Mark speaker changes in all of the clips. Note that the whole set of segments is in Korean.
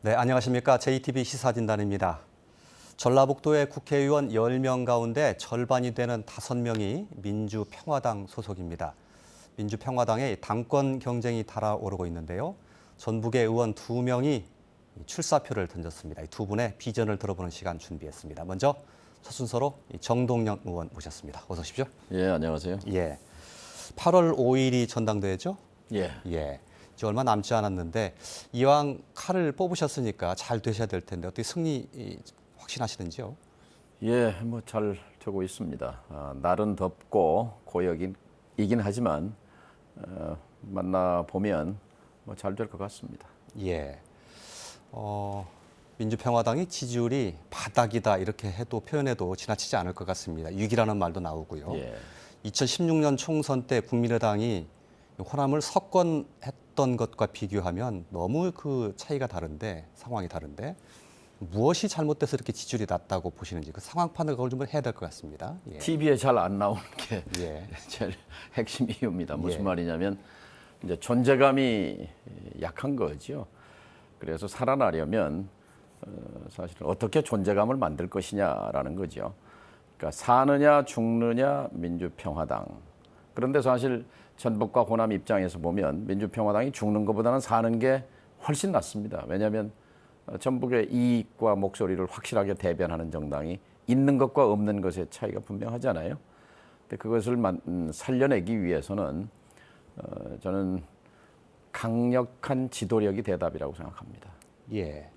Speaker 1: 네, 안녕하십니까. JTBC 시사진단입니다. 전라북도의 국회의원 10명 가운데 절반이 되는 5명이 민주평화당 소속입니다. 민주평화당의 당권 경쟁이 달아오르고 있는데요. 전북의 의원 2명이 출사표를 던졌습니다. 이 두 분의 비전을 들어보는 시간 준비했습니다. 먼저 첫 순서로 정동영 의원 모셨습니다. 어서 오십시오.
Speaker 2: 예, 안녕하세요.
Speaker 1: 예, 8월 5일이 전당대회죠?
Speaker 2: 예.
Speaker 1: 예. 이제 얼마 남지 않았는데 이왕 칼을 뽑으셨으니까 잘 되셔야 될 텐데 어떻게 승리 확신하시는지요?
Speaker 2: 예, 뭐 잘 되고 있습니다. 날은 덥고 고역이긴 하지만 만나 보면 뭐 잘 될 것 같습니다.
Speaker 1: 예. 민주평화당이 지지율이 바닥이다 이렇게 해도 표현해도 지나치지 않을 것 같습니다. 위기라는 말도 나오고요.
Speaker 2: 예.
Speaker 1: 2016년 총선 때 국민의당이 호남을 석권했던 것과 비교하면 너무 그 차이가 다른데 상황이 다른데 무엇이 잘못돼서 이렇게 지지율이 낮다고 보시는지 그 상황 판을 그걸 좀 해야 될 것 같습니다. 예.
Speaker 2: TV에 잘 안 나오는 게
Speaker 1: 예.
Speaker 2: 제일 핵심 이유입니다. 무슨
Speaker 1: 예.
Speaker 2: 말이냐면 이제 존재감이 약한 거죠. 그래서 살아나려면 사실은 어떻게 존재감을 만들 것이냐라는 거죠. 그러니까 사느냐 죽느냐 민주평화당. 그런데 사실 전북과 호남 입장에서 보면 민주평화당이 죽는 것보다는 사는 게 훨씬 낫습니다. 왜냐하면 전북의 이익과 목소리를 확실하게 대변하는 정당이 있는 것과 없는 것의 차이가 분명하잖아요. 근데 그것을 살려내기 위해서는 저는 강력한 지도력이 대답이라고 생각합니다.
Speaker 1: 예.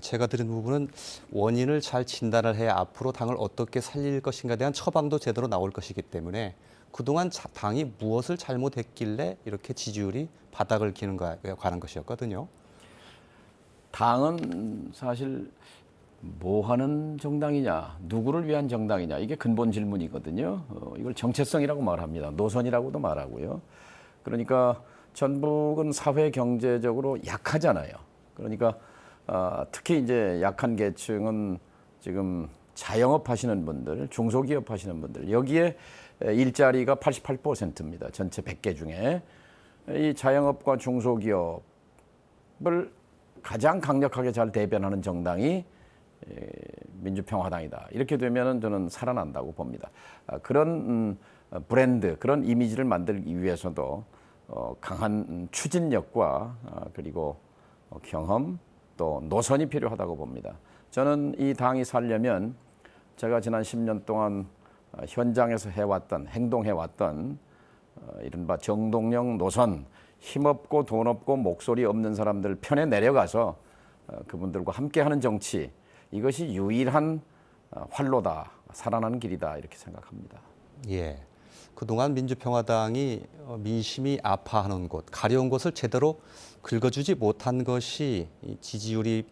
Speaker 1: 제가 드린 부분은 원인을 잘 진단을 해야 앞으로 당을 어떻게 살릴 것인가에 대한 처방도 제대로 나올 것이기 때문에 그동안 당이 무엇을 잘못했길래 이렇게 지지율이 바닥을 기는가에 관한 것이었거든요.
Speaker 2: 당은 사실 뭐 하는 정당이냐, 누구를 위한 정당이냐, 이게 근본 질문이거든요. 이걸 정체성이라고 말합니다. 노선이라고도 말하고요. 그러니까 전북은 사회 경제적으로 약하잖아요. 그러니까 특히 이제 약한 계층은 지금 자영업 하시는 분들, 중소기업 하시는 분들, 여기에 일자리가 88%입니다. 전체 100개 중에. 이 자영업과 중소기업을 가장 강력하게 잘 대변하는 정당이 민주평화당이다. 이렇게 되면은 저는 살아난다고 봅니다. 그런 브랜드, 그런 이미지를 만들기 위해서도 강한 추진력과 그리고 경험 또 노선이 필요하다고 봅니다. 저는 이 당이 살려면 제가 지난 10년 동안 현장에서 해왔던, 행동해왔던 이른바 정동영 노선, 힘없고 돈 없고 목소리 없는 사람들 편에 내려가서 그분들과 함께하는 정치, 이것이 유일한 활로다, 살아나는 길이다 이렇게 생각합니다.
Speaker 1: 예. 그동안 민주평화당이 민심이 아파하는 곳, 가려운 곳을 제대로 긁어주지 못한 것이 지지율이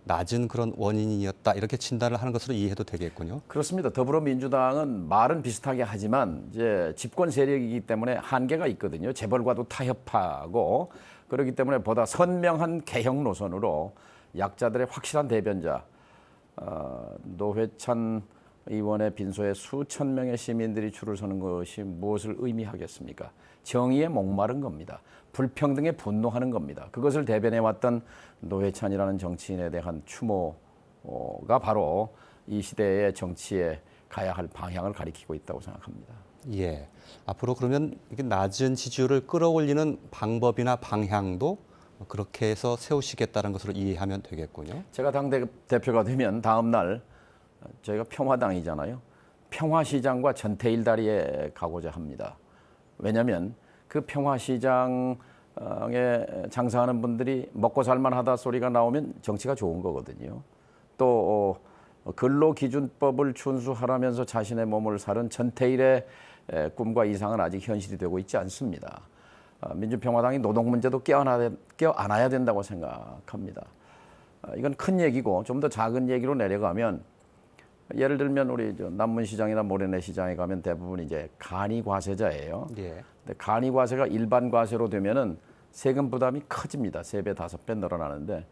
Speaker 1: 낮은 그런 원인이었다 이렇게 진단을 하는 것으로 이해해도 되겠군요.
Speaker 2: 그렇습니다. 더불어민주당은 말은 비슷하게 하지만 이제 집권 세력이기 때문에 한계가 있거든요. 재벌과도 타협하고 그렇기 때문에 보다 선명한 개혁 노선으로 약자들의 확실한 대변자, 노회찬 의원의 빈소에 수천 명의 시민들이 줄을 서는 것이 무엇을 의미하겠습니까? 정의에 목마른 겁니다. 불평등에 분노하는 겁니다. 그것을 대변해왔던 노회찬이라는 정치인에 대한 추모가 바로 이 시대의 정치에 가야 할 방향을 가리키고 있다고 생각합니다.
Speaker 1: 예. 앞으로 그러면 이게 낮은 지지율을 끌어올리는 방법이나 방향도 그렇게 해서 세우시겠다는 것으로 이해하면 되겠군요.
Speaker 2: 제가 당대표가 되면 다음 날 저희가 평화당이잖아요. 평화시장과 전태일다리에 가고자 합니다. 왜냐하면 그 평화시장에 장사하는 분들이 먹고 살만하다 소리가 나오면 정치가 좋은 거거든요. 또 근로기준법을 준수하라면서 자신의 몸을 사는 전태일의 꿈과 이상은 아직 현실이 되고 있지 않습니다. 민주평화당이 노동 문제도 껴안아야 된다고 생각합니다. 이건 큰 얘기고 좀 더 작은 얘기로 내려가면 예를 들면 우리 남문시장이나 모래내 시장에 가면 대부분 이제 간이과세자예요.
Speaker 1: 예.
Speaker 2: 근데 간이과세가 일반 과세로 되면은 세금 부담이 커집니다. 3배, 5배 늘어나는데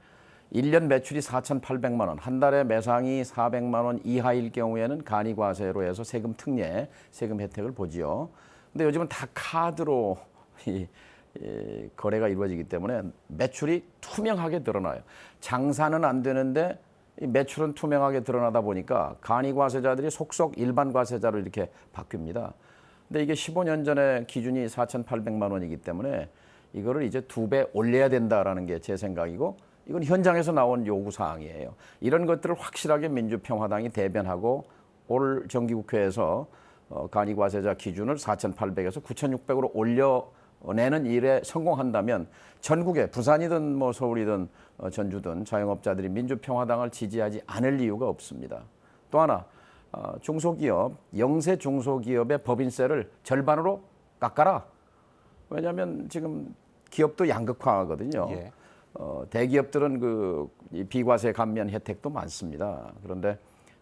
Speaker 2: 1년 매출이 4,800만 원, 한 달에 매상이 400만 원 이하일 경우에는 간이과세로 해서 세금 특례, 세금 혜택을 보지요. 근데 요즘은 다 카드로 거래가 이루어지기 때문에 매출이 투명하게 드러나요. 장사는 안 되는데 이 매출은 투명하게 드러나다 보니까 간이과세자들이 속속 일반 과세자로 이렇게 바뀝니다. 근데 이게 15년 전에 기준이 4,800만 원이기 때문에 이거를 이제 2배 올려야 된다라는 게 제 생각이고, 이건 현장에서 나온 요구 사항이에요. 이런 것들을 확실하게 민주평화당이 대변하고 올 정기국회에서 간이과세자 기준을 4,800에서 9,600으로 올려내는 일에 성공한다면 전국에 부산이든 뭐 서울이든 전주든 자영업자들이 민주평화당을 지지하지 않을 이유가 없습니다. 또 하나, 중소기업, 영세 중소기업의 법인세를 절반으로 깎아라. 왜냐하면 지금 기업도 양극화하거든요.
Speaker 1: 예.
Speaker 2: 대기업들은 이 비과세 감면 혜택도 많습니다. 그런데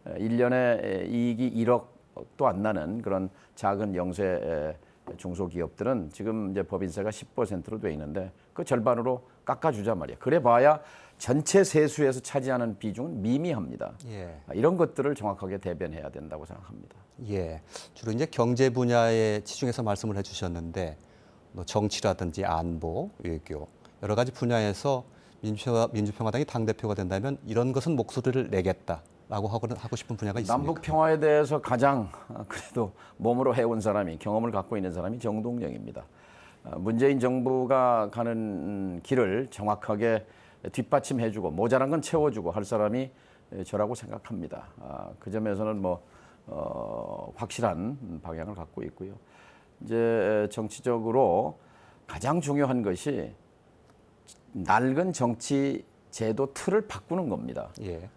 Speaker 2: 1년에 이익이 1억도 안 나는 그런 작은 영세 중소기업들은 지금 이제 법인세가 10%로 돼 있는데 그 절반으로 깎아주자 말이야. 그래봐야 전체 세수에서 차지하는 비중은 미미합니다.
Speaker 1: 예.
Speaker 2: 이런 것들을 정확하게 대변해야 된다고 생각합니다.
Speaker 1: 예. 주로 이제 경제 분야에 치중해서 말씀을 해주셨는데, 뭐 정치라든지 안보, 외교 여러 가지 분야에서 민주평화당이 당 대표가 된다면 이런 것은 목소리를 내겠다라고 하고 싶은 분야가 있습니까?
Speaker 2: 남북 평화에 대해서 가장 그래도 몸으로 해온 사람이, 경험을 갖고 있는 사람이 정동영입니다. 문재인 정부가 가는 길을 정확하게 뒷받침해주고 모자란 건 채워주고 할 사람이 저라고 생각합니다. 그 점에서는 확실한 방향을 갖고 있고요. 이제 정치적으로 가장 중요한 것이 낡은 정치 제도 틀을 바꾸는 겁니다.
Speaker 1: 예.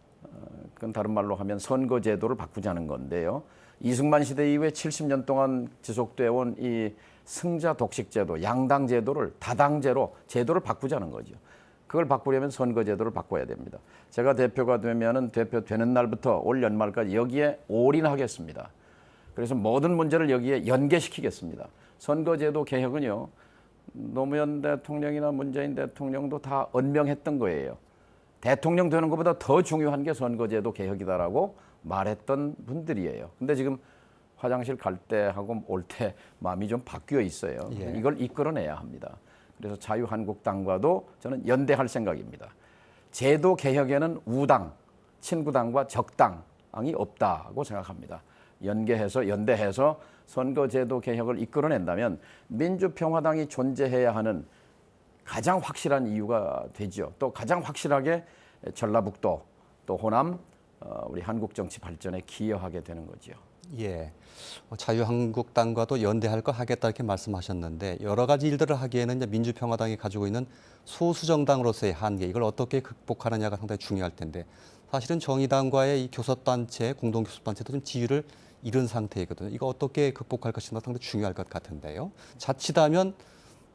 Speaker 2: 그건 다른 말로 하면 선거 제도를 바꾸자는 건데요. 이승만 시대 이후에 70년 동안 지속되어 온 이 승자 독식 제도, 양당 제도를 다당제로 제도를 바꾸자는 거죠. 그걸 바꾸려면 선거 제도를 바꿔야 됩니다. 제가 대표가 되면은 대표 되는 날부터 올 연말까지 여기에 올인하겠습니다. 그래서 모든 문제를 여기에 연계시키겠습니다. 선거제도 개혁은요, 노무현 대통령이나 문재인 대통령도 다 언명했던 거예요. 대통령 되는 것보다 더 중요한 게 선거제도 개혁이다라고 말했던 분들이에요. 근데 지금 화장실 갈 때하고 올 때 마음이 좀 바뀌어 있어요.
Speaker 1: 예.
Speaker 2: 이걸 이끌어내야 합니다. 그래서 자유한국당과도 저는 연대할 생각입니다. 제도 개혁에는 우당, 친구당과 적당이 없다고 생각합니다. 연대해서 선거제도 개혁을 이끌어낸다면 민주평화당이 존재해야 하는 가장 확실한 이유가 되죠. 또 가장 확실하게 전라북도 또 호남 우리 한국 정치 발전에 기여하게 되는 거죠.
Speaker 1: 예. 자유한국당과도 연대할 거 하겠다 이렇게 말씀하셨는데, 여러 가지 일들을 하기에는 이제 민주평화당이 가지고 있는 소수 정당으로서의 한계, 이걸 어떻게 극복하느냐가 상당히 중요할 텐데, 사실은 정의당과의 이 교섭단체, 공동교섭단체도 좀 지위를 잃은 상태이거든요. 이거 어떻게 극복할 것인가 상당히 중요할 것 같은데요. 자칫하면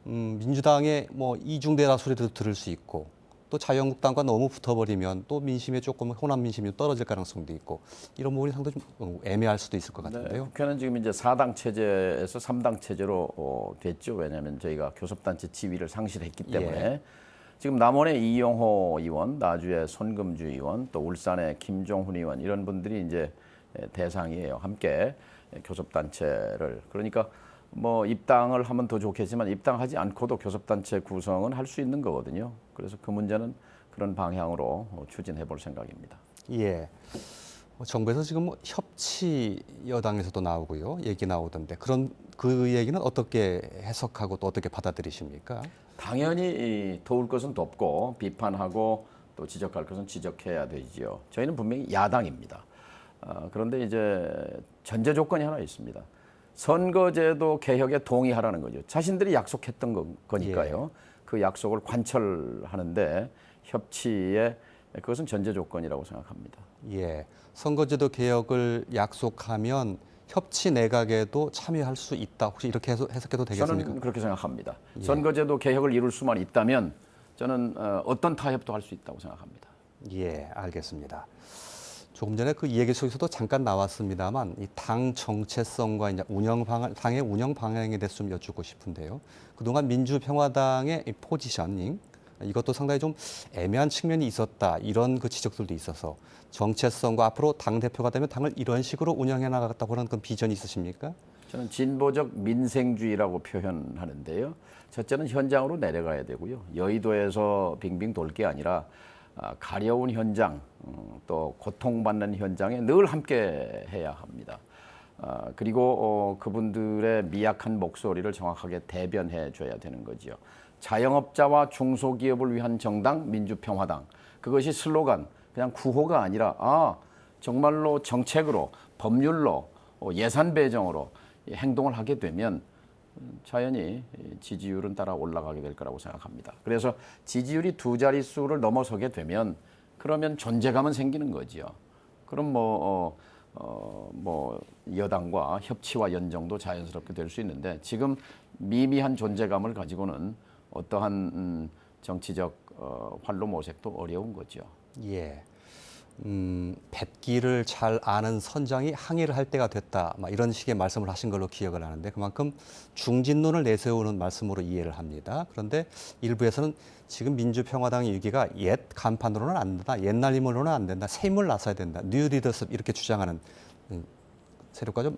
Speaker 1: 민주당의 이중대라 소리도 들을 수 있고, 또 자유한국당과 너무 붙어버리면 또 민심에 조금 호남 민심이 떨어질 가능성도 있고, 이런 부분이 상당히 좀 애매할 수도 있을 것 같은데요.
Speaker 2: 네, 국회는 지금 이제 4당 체제에서 3당 체제로 됐죠. 왜냐하면 저희가 교섭단체 지위를 상실했기 때문에.
Speaker 1: 예.
Speaker 2: 지금 남원의 이용호 의원, 나주의 손금주 의원, 또 울산의 김종훈 의원 이런 분들이 이제 대상이에요. 함께 교섭단체를. 그러니까 입당을 하면 더 좋겠지만 입당하지 않고도 교섭단체 구성은 할 수 있는 거거든요. 그래서 그 문제는 그런 방향으로 추진해 볼 생각입니다.
Speaker 1: 예. 정부에서 지금 협치 여당에서도 나오고요. 얘기 나오던데, 그 얘기는 어떻게 해석하고 또 어떻게 받아들이십니까?
Speaker 2: 당연히 도울 것은 돕고 비판하고 또 지적할 것은 지적해야 되지요. 저희는 분명히 야당입니다. 그런데 이제 전제 조건이 하나 있습니다. 선거제도 개혁에 동의하라는 거죠. 자신들이 약속했던 거니까요. 그 약속을 관철하는데 협치에 그것은 전제 조건이라고 생각합니다.
Speaker 1: 예. 선거제도 개혁을 약속하면 협치 내각에도 참여할 수 있다. 혹시 이렇게 해석해도 되겠습니까?
Speaker 2: 저는 그렇게 생각합니다. 선거제도 개혁을 이룰 수만 있다면 저는 어떤 타협도 할 수 있다고 생각합니다.
Speaker 1: 예, 알겠습니다. 조금 전에 그 얘기 속에서도 잠깐 나왔습니다만, 이 당 정체성과 이제 당의 운영 방향에 대해서 좀 여쭙고 싶은데요. 그동안 민주평화당의 이 포지셔닝, 이것도 상당히 좀 애매한 측면이 있었다, 이런 그 지적들도 있어서 정체성과 앞으로 당 대표가 되면 당을 이런 식으로 운영해 나가겠다고 하는 그 비전이 있으십니까?
Speaker 2: 저는 진보적 민생주의라고 표현하는데요. 첫째는 현장으로 내려가야 되고요. 여의도에서 빙빙 돌 게 아니라 가려운 현장, 또 고통받는 현장에 늘 함께 해야 합니다. 그리고 그분들의 미약한 목소리를 정확하게 대변해 줘야 되는 거지요. 자영업자와 중소기업을 위한 정당 민주평화당. 그것이 슬로건, 그냥 구호가 아니라 정말로 정책으로, 법률로, 예산 배정으로 행동을 하게 되면 자연히 지지율은 따라 올라가게 될 거라고 생각합니다. 그래서 지지율이 두 자릿수를 넘어서게 되면 그러면 존재감은 생기는 거지요. 그럼 여당과 협치와 연정도 자연스럽게 될 수 있는데 지금 미미한 존재감을 가지고는 어떠한 정치적 활로 모색도 어려운 거죠.
Speaker 1: 예. 뱉기를 잘 아는 선장이 항의를 할 때가 됐다. 이런 식의 말씀을 하신 걸로 기억을 하는데 그만큼 중진론을 내세우는 말씀으로 이해를 합니다. 그런데 일부에서는 지금 민주평화당의 위기가 옛 간판으로는 안 된다. 옛날 인물로는 안 된다. 새 인물 나서야 된다. 뉴 리더십 이렇게 주장하는 세력과 좀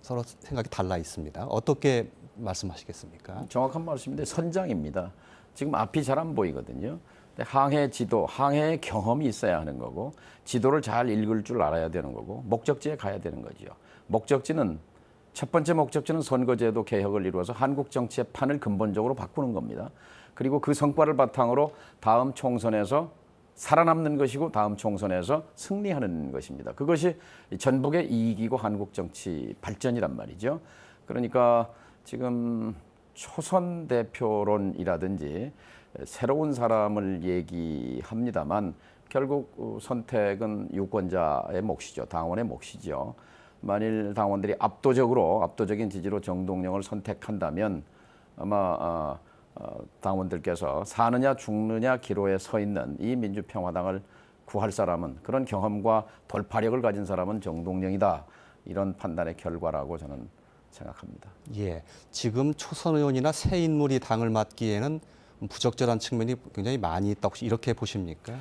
Speaker 1: 서로 생각이 달라 있습니다. 어떻게 말씀하시겠습니까?
Speaker 2: 정확한 말씀인데 선장입니다. 지금 앞이 잘 안 보이거든요. 항해 지도, 항해의 경험이 있어야 하는 거고 지도를 잘 읽을 줄 알아야 되는 거고 목적지에 가야 되는 거죠. 첫 번째 목적지는 선거제도 개혁을 이루어서 한국 정치의 판을 근본적으로 바꾸는 겁니다. 그리고 그 성과를 바탕으로 다음 총선에서 살아남는 것이고 다음 총선에서 승리하는 것입니다. 그것이 전북의 이익이고 한국 정치 발전이란 말이죠. 그러니까 지금 초선 대표론이라든지 새로운 사람을 얘기합니다만 결국 선택은 유권자의 몫이죠. 당원의 몫이죠. 만일 당원들이 압도적인 지지로 정동영을 선택한다면 아마 당원들께서 사느냐 죽느냐 기로에 서 있는 이 민주평화당을 구할 사람은 그런 경험과 돌파력을 가진 사람은 정동영이다. 이런 판단의 결과라고 저는 생각합니다.
Speaker 1: 예, 지금 초선 의원이나 새 인물이 당을 맡기에는 부적절한 측면이 굉장히 많이 있다. 혹시 이렇게 보십니까?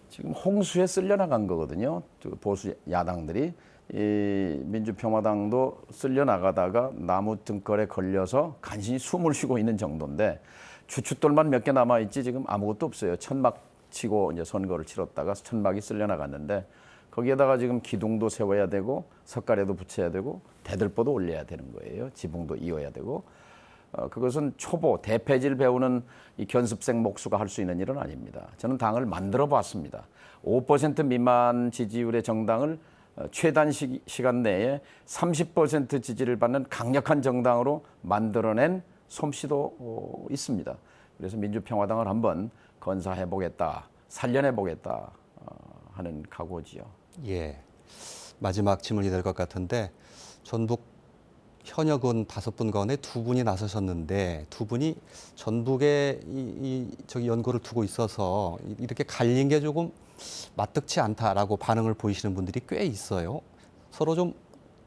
Speaker 2: 지금 홍수에 쓸려나간 거거든요. 보수 야당들이. 이 민주평화당도 쓸려나가다가 나무 등걸에 걸려서 간신히 숨을 쉬고 있는 정도인데 주춧돌만 몇 개 남아있지 지금 아무것도 없어요. 천막 치고 이제 선거를 치렀다가 천막이 쓸려나갔는데 거기에다가 지금 기둥도 세워야 되고 석가래도 붙여야 되고 대들보도 올려야 되는 거예요. 지붕도 이어야 되고 그것은 초보 대패질 배우는 이 견습생 목수가 할 수 있는 일은 아닙니다. 저는 당을 만들어 봤습니다. 5% 미만 지지율의 정당을 최단 시간 내에 30% 지지를 받는 강력한 정당으로 만들어낸 솜씨도 있습니다. 그래서 민주평화당을 한번 건사해보겠다, 살려내보겠다 하는 각오지요.
Speaker 1: 예, 마지막 질문이 될 것 같은데 전북 현역 의원 5분 가운데 2분이 나서셨는데 2분이 전북에 저기 연고를 두고 있어서 이렇게 갈린 게 조금 맞득치 않다라고 반응을 보이시는 분들이 꽤 있어요. 서로 좀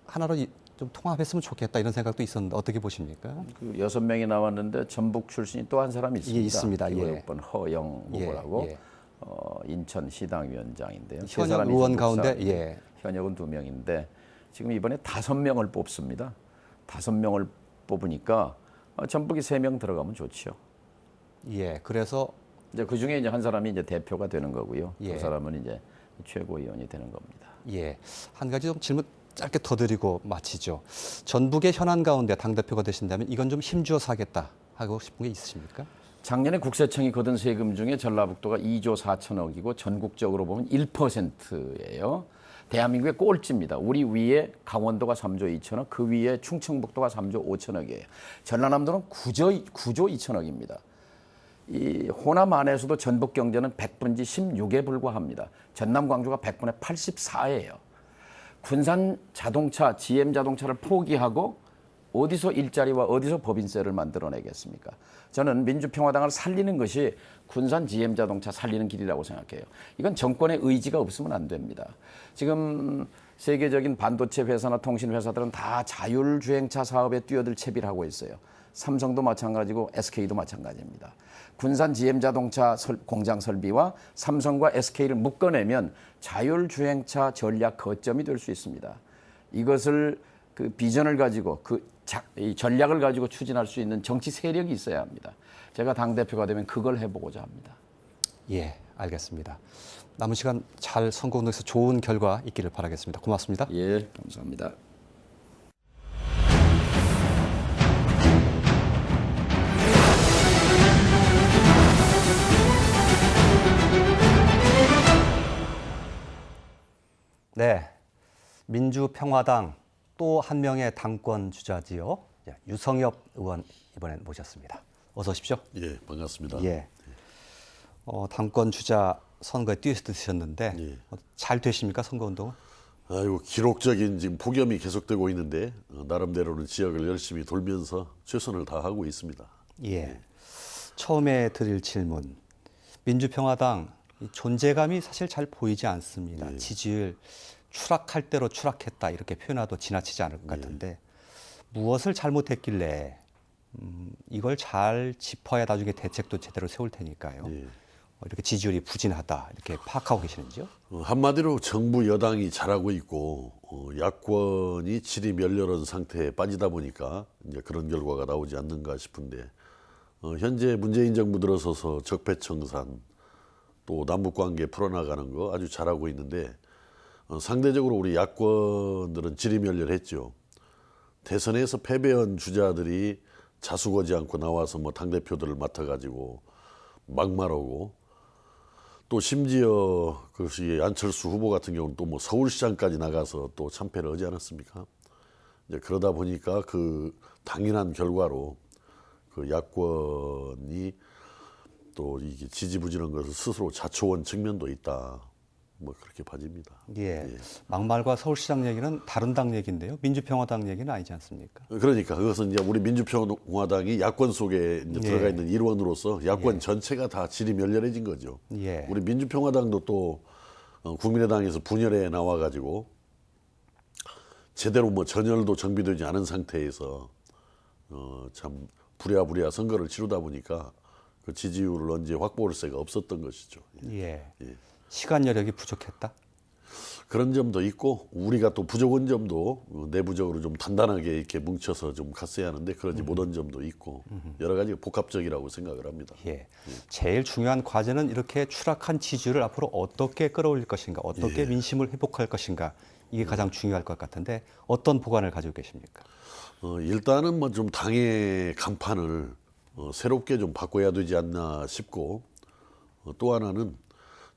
Speaker 1: 하나로 좀 통합했으면 좋겠다 이런 생각도 있었는데 어떻게 보십니까?
Speaker 2: 그 6명이 나왔는데 전북 출신이 또 한 사람이 있습니다.
Speaker 1: 예, 있습니다.
Speaker 2: 예. 허영 후보라고
Speaker 1: 예.
Speaker 2: 인천 시당위원장인데요.
Speaker 1: 현역 의원 가운데 예.
Speaker 2: 현역은 2명인데 지금 이번에 5명을 뽑습니다. 5명을 뽑으니까 전북이 3명 들어가면 좋죠.
Speaker 1: 예, 그래서
Speaker 2: 이제 그 중에 이제 한 사람이 이제 대표가 되는 거고요.
Speaker 1: 예.
Speaker 2: 두 사람은 이제 최고위원이 되는 겁니다.
Speaker 1: 예, 한 가지 좀 질문 짧게 더 드리고 마치죠. 전북의 현안 가운데 당대표가 되신다면 이건 좀 힘주어서 하겠다 하고 싶은 게 있으십니까?
Speaker 2: 작년에 국세청이 거둔 세금 중에 전라북도가 2조 4천억이고 전국적으로 보면 1%예요. 대한민국의 꼴찌입니다. 우리 위에 강원도가 3조 2천억, 그 위에 충청북도가 3조 5천억이에요. 전라남도는 9조 2천억입니다. 이 호남 안에서도 전북 경제는 100분지 16에 불과합니다. 전남 광주가 100분의 84예요. 군산 자동차, GM 자동차를 포기하고 어디서 일자리와 어디서 법인세를 만들어내겠습니까? 저는 민주평화당을 살리는 것이 군산 GM 자동차 살리는 길이라고 생각해요. 이건 정권의 의지가 없으면 안 됩니다. 지금 세계적인 반도체 회사나 통신 회사들은 다 자율주행차 사업에 뛰어들 채비를 하고 있어요. 삼성도 마찬가지고 SK도 마찬가지입니다. 군산 GM 자동차 공장 설비와 삼성과 SK를 묶어내면 자율주행차 전략 거점이 될 수 있습니다. 이것을 그 비전을 가지고 이 전략을 가지고 추진할 수 있는 정치 세력이 있어야 합니다. 제가 당대표가 되면 그걸 해보고자 합니다.
Speaker 1: 예, 알겠습니다. 남은 시간 잘 선거운동에서 좋은 결과 있기를 바라겠습니다. 고맙습니다.
Speaker 2: 예, 감사합니다.
Speaker 1: 네, 민주평화당 또 한 명의 당권 주자지요. 유성엽 의원 이번엔 모셨습니다. 어서 오십시오.
Speaker 3: 예, 반갑습니다.
Speaker 1: 예, 당권 주자 선거에 뛰어드셨는데
Speaker 3: 예.
Speaker 1: 잘 되십니까 선거운동은?
Speaker 3: 아이고 기록적인 지금 폭염이 계속되고 있는데 나름대로는 지역을 열심히 돌면서 최선을 다하고 있습니다.
Speaker 1: 예. 처음에 드릴 질문. 민주평화당 이 존재감이 사실 잘 보이지 않습니다. 지지율 추락할 대로 추락했다 이렇게 표현해도 지나치지 않을 것 같은데 무엇을 잘못했길래 이걸 잘 짚어야 나중에 대책도 제대로 세울 테니까요.
Speaker 3: 예.
Speaker 1: 이렇게 지지율이 부진하다 이렇게 파악하고 계시는지요?
Speaker 3: 한마디로 정부 여당이 잘하고 있고 야권이 질이 멸렬한 상태에 빠지다 보니까 이제 그런 결과가 나오지 않는가 싶은데 현재 문재인 정부 들어서서 적폐청산 또 남북관계 풀어나가는 거 아주 잘하고 있는데 상대적으로 우리 야권들은 질이 멸렬했죠. 대선에서 패배한 주자들이 자수거지 않고 나와서 뭐 당대표들을 맡아가지고 막말하고 또 심지어 그것이 안철수 후보 같은 경우는 또 뭐 서울시장까지 나가서 또 참패를 하지 않았습니까? 이제 그러다 보니까 그 당연한 결과로 그 야권이 또 이게 지지부진한 것을 스스로 자초한 측면도 있다. 뭐 그렇게 봐집니다.
Speaker 1: 예. 막말과 서울시장 얘기는 다른 당 얘기인데요. 민주평화당 얘기는 아니지 않습니까?
Speaker 3: 그러니까 그것은 이제 우리 민주평화당이 야권 속에 이제 들어가 있는 일원으로서 야권 전체가 다 질이 멸렬해진 거죠.
Speaker 1: 예.
Speaker 3: 우리 민주평화당도 또 국민의당에서 분열에 나와가지고 제대로 뭐 전열도 정비되지 않은 상태에서 참 부랴부랴 선거를 치르다 보니까 그 지지율을 언제 확보할 새가 없었던 것이죠.
Speaker 1: 예. 시간 여력이 부족했다.
Speaker 3: 그런 점도 있고 우리가 또 부족한 점도 내부적으로 좀 단단하게 이렇게 뭉쳐서 좀 갔어야 하는데 그러지 못한 점도 있고 여러 가지 복합적이라고 생각을 합니다.
Speaker 1: 예. 제일 중요한 과제는 이렇게 추락한 지지율을 앞으로 어떻게 끌어올릴 것인가, 어떻게 민심을 회복할 것인가 이게 가장 중요할 것 같은데 어떤 보관을 가지고 계십니까?
Speaker 3: 일단은 뭐 좀 당의 간판을 새롭게 좀 바꿔야 되지 않나 싶고 또 하나는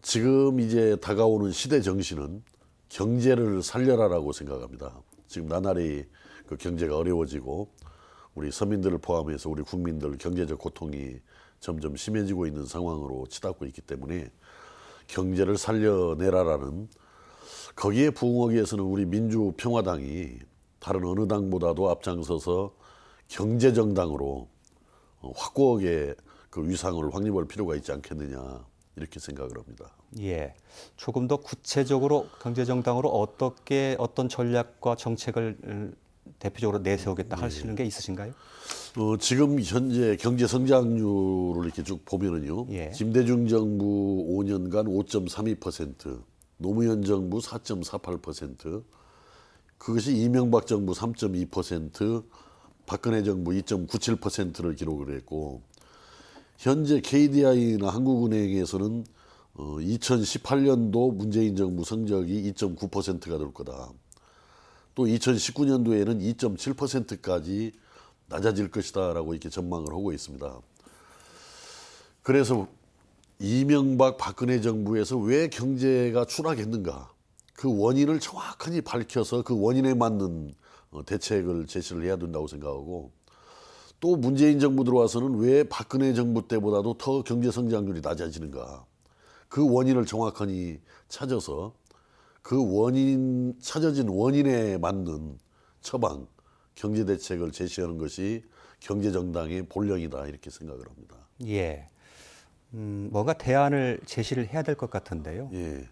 Speaker 3: 지금 이제 다가오는 시대 정신은 경제를 살려라라고 생각합니다. 지금 나날이 그 경제가 어려워지고 우리 서민들을 포함해서 우리 국민들 경제적 고통이 점점 심해지고 있는 상황으로 치닫고 있기 때문에 경제를 살려내라라는 거기에 부응하기 위해서는 우리 민주평화당이 다른 어느 당보다도 앞장서서 경제정당으로 확고하게 그 위상을 확립할 필요가 있지 않겠느냐 이렇게 생각을 합니다.
Speaker 1: 예. 조금 더 구체적으로 경제정당으로 어떻게 어떤 전략과 정책을 대표적으로 내세우겠다 하시는 게 있으신가요?
Speaker 3: 지금 현재 경제 성장률을 이렇게 쭉 보면은요. 김대중 정부 5년간 5.32%, 노무현 정부 4.48%, 그것이 이명박 정부 3.2%, 박근혜 정부 2.97%를 기록을 했고 현재 KDI나 한국은행에서는 2018년도 문재인 정부 성적이 2.9%가 될 거다. 또 2019년도에는 2.7%까지 낮아질 것이다라고 이렇게 전망을 하고 있습니다. 그래서 이명박 박근혜 정부에서 왜 경제가 추락했는가 그 원인을 정확하게 밝혀서 그 원인에 맞는 대책을 제시를 해야 된다고 생각하고 또 문재인 정부 들어와서는 왜 박근혜 정부 때보다도 더 경제 성장률이 낮아지는가 그 원인을 정확하게 찾아서 그 원인 찾아진 원인에 맞는 처방 경제 대책을 제시하는 것이 경제정당의 본령이다 이렇게 생각을 합니다.
Speaker 1: 예. 뭔가 대안을 제시를 해야 될 것 같은데요.
Speaker 3: 예.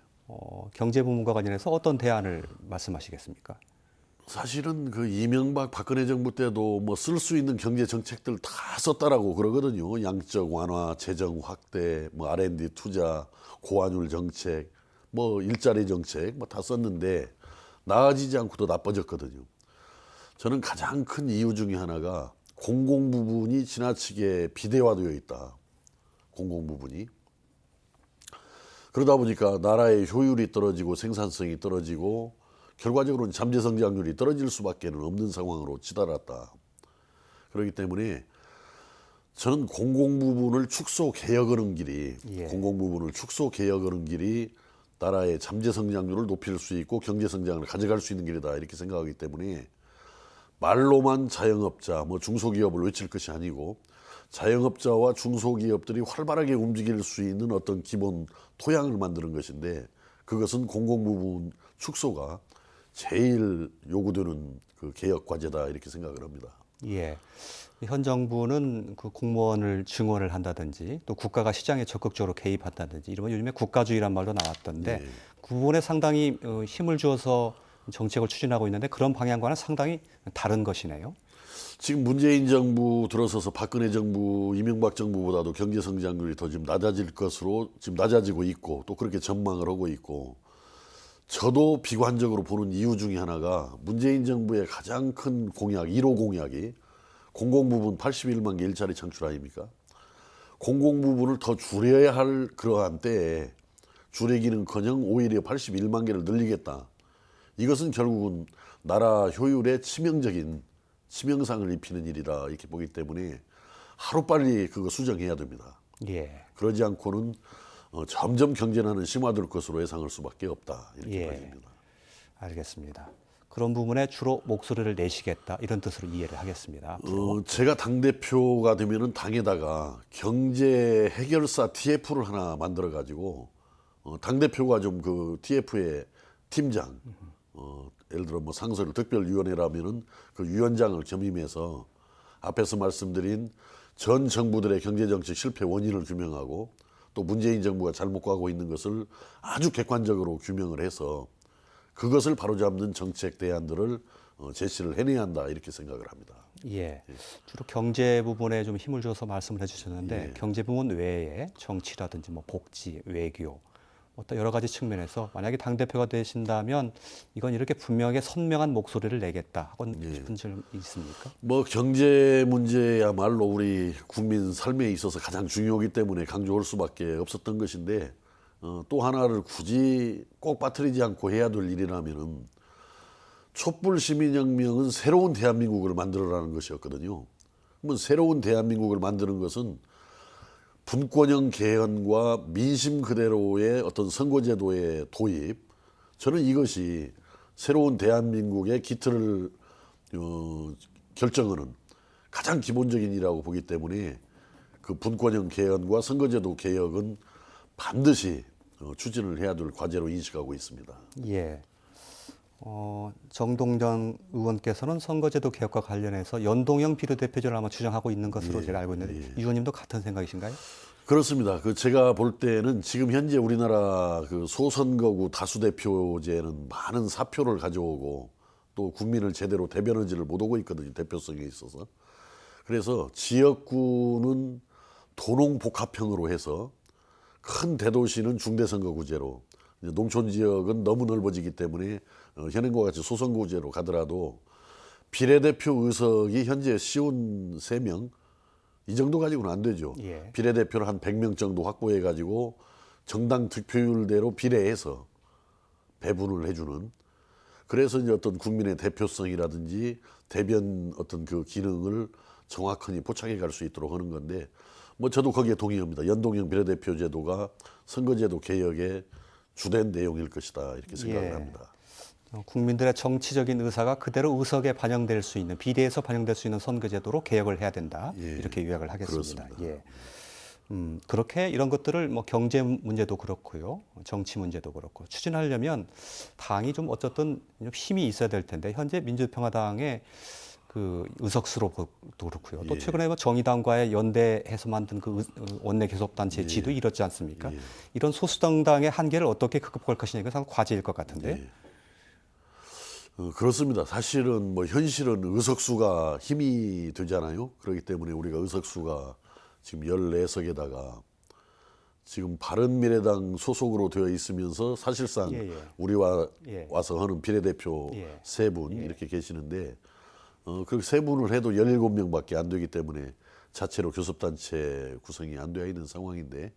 Speaker 1: 경제부문과 관련해서 어떤 대안을 말씀하시겠습니까?
Speaker 3: 사실은 그 이명박 박근혜 정부 때도 뭐 쓸 수 있는 경제 정책들 다 썼다라고 그러거든요. 양적 완화, 재정 확대, 뭐 R&D 투자, 고환율 정책, 뭐 일자리 정책 뭐 다 썼는데 나아지지 않고 더 나빠졌거든요. 저는 가장 큰 이유 중에 하나가 공공 부분이 지나치게 비대화되어 있다. 공공 부분이. 그러다 보니까 나라의 효율이 떨어지고 생산성이 떨어지고 결과적으로는 잠재 성장률이 떨어질 수밖에 없는 상황으로 치달았다. 그렇기 때문에 저는 공공 부분을 축소 개혁하는 길이 공공 부분을 축소 개혁하는 길이 나라의 잠재 성장률을 높일 수 있고 경제 성장을 가져갈 수 있는 길이다 이렇게 생각하기 때문에 말로만 자영업자, 뭐 중소기업을 외칠 것이 아니고 자영업자와 중소기업들이 활발하게 움직일 수 있는 어떤 기본 토양을 만드는 것인데 그것은 공공 부분 축소가 제일 요구되는 그 개혁 과제다 이렇게 생각을 합니다.
Speaker 1: 예. 현 정부는 그 공무원을 증원을 한다든지 또 국가가 시장에 적극적으로 개입한다든지 이러면 요즘에 국가주의란 말도 나왔던데 그 부분에 상당히 힘을 주어서 정책을 추진하고 있는데 그런 방향과는 상당히 다른 것이네요.
Speaker 3: 지금 문재인 정부 들어서서 박근혜 정부, 이명박 정부보다도 경제 성장률이 더 지금 낮아질 것으로 지금 낮아지고 있고 또 그렇게 전망을 하고 있고 저도 비관적으로 보는 이유 중에 하나가 문재인 정부의 가장 큰 공약, 1호 공약이 공공부문 81만 개 일자리 창출 아닙니까? 공공부문을 더 줄여야 할 그러한 때에 줄이기는커녕 오히려 81만 개를 늘리겠다. 이것은 결국은 나라 효율에 치명적인 치명상을 입히는 일이다 이렇게 보기 때문에 하루빨리 그거 수정해야 됩니다.
Speaker 1: 예.
Speaker 3: 그러지 않고는 점점 경제난은 심화될 것으로 예상할 수밖에 없다 이렇게 봐집니다.
Speaker 1: 알겠습니다. 그런 부분에 주로 목소리를 내시겠다 이런 뜻으로 이해를 하겠습니다.
Speaker 3: 제가 당대표가 되면은 당에다가 경제 해결사 TF를 하나 만들어 가지고 당대표가 좀 그 TF의 팀장 예를 들어 뭐 상설 특별위원회라면은 그 위원장을 겸임해서 앞에서 말씀드린 전 정부들의 경제정책 실패 원인을 규명하고 또 문재인 정부가 잘못 가고 있는 것을 아주 객관적으로 규명을 해서 그것을 바로잡는 정책 대안들을 제시를 해내야 한다 이렇게 생각을 합니다.
Speaker 1: 예. 주로 경제 부분에 좀 힘을 줘서 말씀을 해주셨는데 경제 부분 외에 정치라든지 뭐 복지, 외교 어떤 여러 가지 측면에서 만약에 당 대표가 되신다면 이건 이렇게 분명하게 선명한 목소리를 내겠다 하고 싶은 점 있습니까?
Speaker 3: 뭐 경제 문제야말로 우리 국민 삶에 있어서 가장 중요하기 때문에 강조할 수밖에 없었던 것인데 또 하나를 굳이 꼭 빠뜨리지 않고 해야 될 일이라면은 촛불 시민혁명은 새로운 대한민국을 만들어라는 것이었거든요. 그러면 새로운 대한민국을 만드는 것은 분권형 개헌과 민심 그대로의 어떤 선거제도의 도입, 저는 이것이 새로운 대한민국의 기틀을 결정하는 가장 기본적인 일이라고 보기 때문에 그 분권형 개헌과 선거제도 개혁은 반드시 추진을 해야 될 과제로 인식하고 있습니다.
Speaker 1: 예. 정동전 의원께서는 선거제도 개혁과 관련해서 연동형 비례대표제를 아마 추정하고 있는 것으로 제가 알고 있는데 이 의원님도 같은 생각이신가요?
Speaker 3: 그렇습니다. 제가 볼 때는 지금 현재 우리나라 그 소선거구 다수대표제는 많은 사표를 가져오고 또 국민을 제대로 대변하지를 못하고 있거든요. 대표성에 있어서. 그래서 지역구는 도농복합형으로 해서 큰 대도시는 중대선거구제로 농촌 지역은 너무 넓어지기 때문에 현행과 같이 소선거구제로 가더라도 비례대표 의석이 현재 쉬운 3명 이 정도 가지고는 안 되죠.
Speaker 1: 예.
Speaker 3: 비례대표를 한 100명 정도 확보해 가지고 정당 득표율대로 비례해서 배분을 해주는 그래서 이제 어떤 국민의 대표성이라든지 대변 어떤 그 기능을 정확하게 포착해 갈 수 있도록 하는 건데 뭐 저도 거기에 동의합니다. 연동형 비례대표 제도가 선거제도 개혁의 주된 내용일 것이다 이렇게 생각을 합니다.
Speaker 1: 국민들의 정치적인 의사가 그대로 의석에 반영될 수 있는 비례에서 반영될 수 있는 선거제도로 개혁을 해야 된다 이렇게 요약을 하겠습니다.
Speaker 3: 그렇습니다.
Speaker 1: 예. 그렇게 이런 것들을 뭐 경제 문제도 그렇고요, 정치 문제도 그렇고 추진하려면 당이 좀 어쨌든 힘이 있어야 될 텐데 현재 민주평화당의 그 의석수로도 그렇고요. 또 최근에 뭐 정의당과의 연대해서 만든 그 원내 교섭단체 지도 이렇지 않습니까? 이런 소수정당의 한계를 어떻게 극복할 것이냐 이건 상당히 과제일 것 같은데.
Speaker 3: 그렇습니다. 사실은 뭐 현실은 의석수가 힘이 되잖아요. 그렇기 때문에 우리가 의석수가 지금 14석에다가 지금 바른미래당 소속으로 되어 있으면서 사실상 우리와 와서 하는 비례대표 3분 이렇게 계시는데 그렇게 세분을 해도 17명밖에 안 되기 때문에 자체로 교섭단체 구성이 안 되어 있는 상황인데,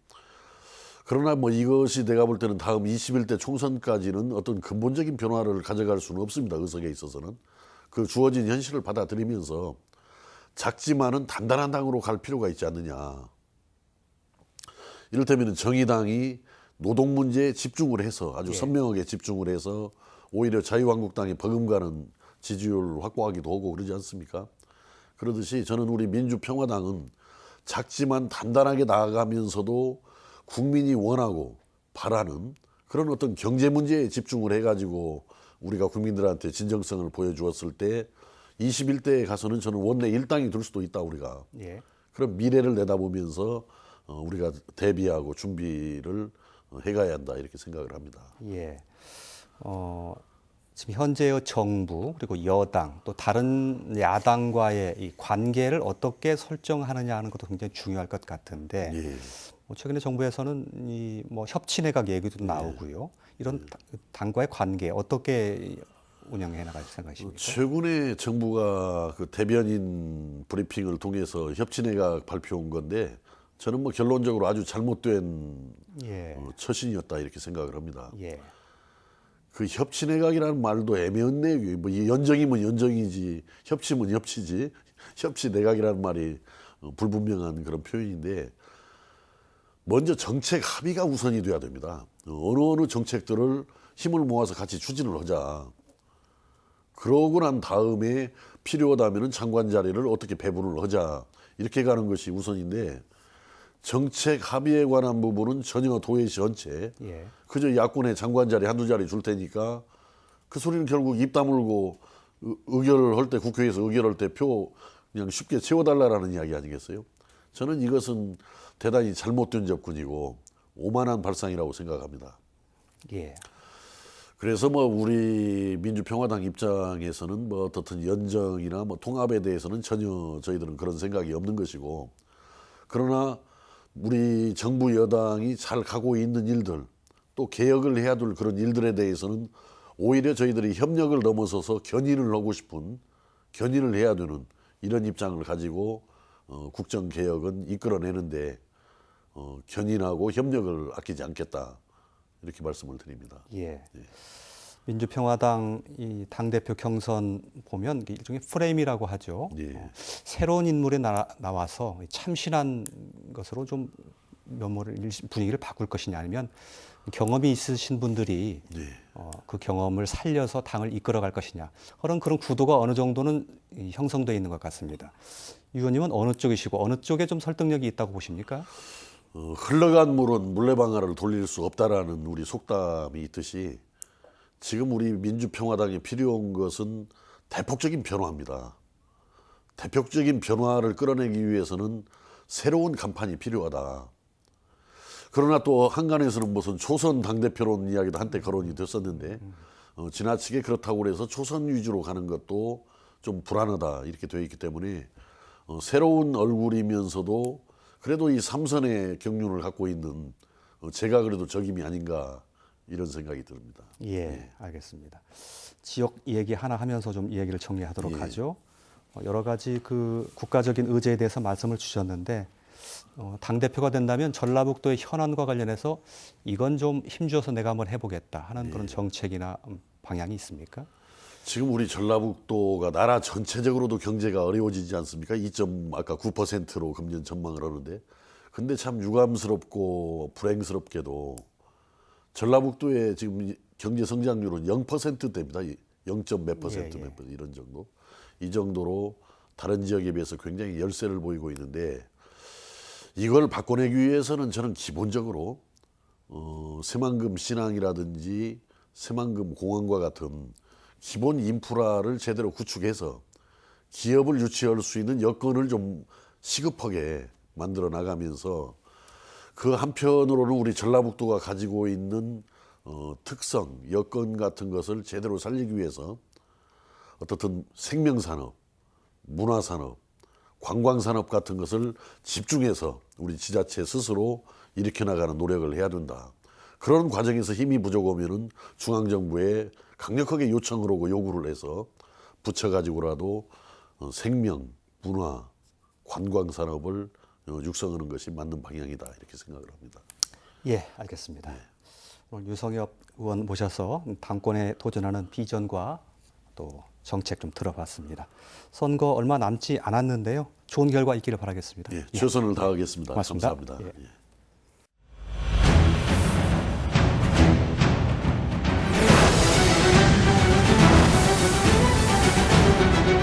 Speaker 3: 그러나 뭐 이것이 내가 볼 때는 다음 21대 총선까지는 어떤 근본적인 변화를 가져갈 수는 없습니다. 의석에 있어서는. 그 주어진 현실을 받아들이면서 작지만은 단단한 당으로 갈 필요가 있지 않느냐. 이를테면 정의당이 노동 문제에 집중을 해서 아주 선명하게 집중을 해서 오히려 자유한국당이 버금가는 지지율을 확보하기도 하고 그러지 않습니까? 그러듯이 저는 우리 민주평화당은 작지만 단단하게 나아가면서도 국민이 원하고 바라는 그런 어떤 경제 문제에 집중을 해가지고 우리가 국민들한테 진정성을 보여주었을 때 21대에 가서는 저는 원내 1당이 될 수도 있다, 우리가.
Speaker 1: 예.
Speaker 3: 그런 미래를 내다보면서 우리가 대비하고 준비를 해가야 한다, 이렇게 생각을 합니다.
Speaker 1: 예. 지금 현재의 정부 그리고 여당 또 다른 야당과의 이 관계를 어떻게 설정하느냐 하는 것도 굉장히 중요할 것 같은데
Speaker 3: 예.
Speaker 1: 뭐 최근에 정부에서는 이 뭐 협치내각 얘기도 나오고요. 이런 당과의 관계 어떻게 운영해 나갈 생각이십니까?
Speaker 3: 최근에 정부가 그 대변인 브리핑을 통해서 협치내각 발표한 건데 저는 뭐 결론적으로 아주 잘못된
Speaker 1: 예.
Speaker 3: 처신이었다, 이렇게 생각을 합니다.
Speaker 1: 예.
Speaker 3: 그 협치내각이라는 말도 애매한 내용이 뭐 연정이면 연정이지 협치면 협치지 협치내각이라는 말이 불분명한 그런 표현인데, 먼저 정책 합의가 우선이 돼야 됩니다. 어느 정책들을 힘을 모아서 같이 추진을 하자. 그러고 난 다음에 필요하다면 장관 자리를 어떻게 배분을 하자, 이렇게 가는 것이 우선인데, 정책 합의에 관한 부분은 전혀 도외시 않채
Speaker 1: 예.
Speaker 3: 그저 야권에 장관 자리 한두 자리 줄 테니까 그 소리는 결국 입 다물고 의결을 할 때, 국회에서 의결할 때 표 그냥 쉽게 채워달라는 이야기 아니겠어요? 저는 이것은 대단히 잘못된 접근이고 오만한 발상이라고 생각합니다.
Speaker 1: 예.
Speaker 3: 그래서 뭐 우리 민주평화당 입장에서는 뭐 어떻든 연정이나 뭐 통합에 대해서는 전혀 저희들은 그런 생각이 없는 것이고, 그러나 우리 정부 여당이 잘 가고 있는 일들, 또 개혁을 해야 될 그런 일들에 대해서는 오히려 저희들이 협력을 넘어서서 견인을 하고 싶은, 견인을 해야 되는 이런 입장을 가지고 국정개혁은 이끌어내는데 견인하고 협력을 아끼지 않겠다, 이렇게 말씀을 드립니다.
Speaker 1: 예. 민주평화당 이 당대표 경선 보면 일종의 프레임이라고 하죠.
Speaker 3: 예.
Speaker 1: 새로운 인물이 나와서 참신한 것으로 좀 면모를 분위기를 바꿀 것이냐, 아니면 경험이 있으신 분들이 그 경험을 살려서 당을 이끌어갈 것이냐, 그런 구도가 어느 정도는 형성되어 있는 것 같습니다. 유 의원님은 어느 쪽이시고 어느 쪽에 좀 설득력이 있다고 보십니까?
Speaker 3: 흘러간 물은 물레방아를 돌릴 수 없다라는 우리 속담이 있듯이 지금 우리 민주평화당에 필요한 것은 대폭적인 변화입니다. 대폭적인 변화를 끌어내기 위해서는 새로운 간판이 필요하다. 그러나 또 한간에서는 무슨 초선 당대표론 이야기도 한때 거론이 됐었는데 지나치게 그렇다고 해서 초선 위주로 가는 것도 좀 불안하다, 이렇게 되어 있기 때문에 새로운 얼굴이면서도 그래도 이 3선의 경륜을 갖고 있는 제가 그래도 적임이 아닌가, 이런 생각이 듭니다.
Speaker 1: 예, 알겠습니다. 지역 얘기 하나 하면서 좀 이야기를 정리하도록
Speaker 3: 예.
Speaker 1: 하죠. 여러 가지 그 국가적인 의제에 대해서 말씀을 주셨는데 당대표가 된다면 전라북도의 현안과 관련해서 이건 좀 힘줘서 내가 한번 해보겠다 하는 그런 정책이나 방향이 있습니까?
Speaker 3: 지금 우리 전라북도가 나라 전체적으로도 경제가 어려워지지 않습니까? 2.9%로 금년 전망을 하는데, 근데 참 유감스럽고 불행스럽게도 전라북도의 지금 경제 성장률은 0%대입니다. 0.몇 퍼센트, 몇 퍼센트 이런 정도. 이 정도로 다른 지역에 비해서 굉장히 열세를 보이고 있는데, 이걸 바꿔내기 위해서는 저는 기본적으로 새만금 신항이라든지 새만금 공항과 같은 기본 인프라를 제대로 구축해서 기업을 유치할 수 있는 여건을 좀 시급하게 만들어 나가면서, 그 한편으로는 우리 전라북도가 가지고 있는 특성, 여건 같은 것을 제대로 살리기 위해서 어떻든 생명산업, 문화산업, 관광산업 같은 것을 집중해서 우리 지자체 스스로 일으켜 나가는 노력을 해야 된다. 그런 과정에서 힘이 부족하면은 중앙정부에 강력하게 요청을 하고 요구를 해서 붙여가지고라도 생명, 문화, 관광 산업을 육성하는 것이 맞는 방향이다 이렇게 생각을 합니다.
Speaker 1: 예, 알겠습니다. 오늘 유성엽 의원 모셔서 당권에 도전하는 비전과 또 정책 좀 들어봤습니다. 선거 얼마 남지 않았는데요. 좋은 결과 있기를 바라겠습니다.
Speaker 3: 예, 최선을 다하겠습니다.
Speaker 1: 고맙습니다.
Speaker 3: 감사합니다.
Speaker 1: 예.
Speaker 3: 예.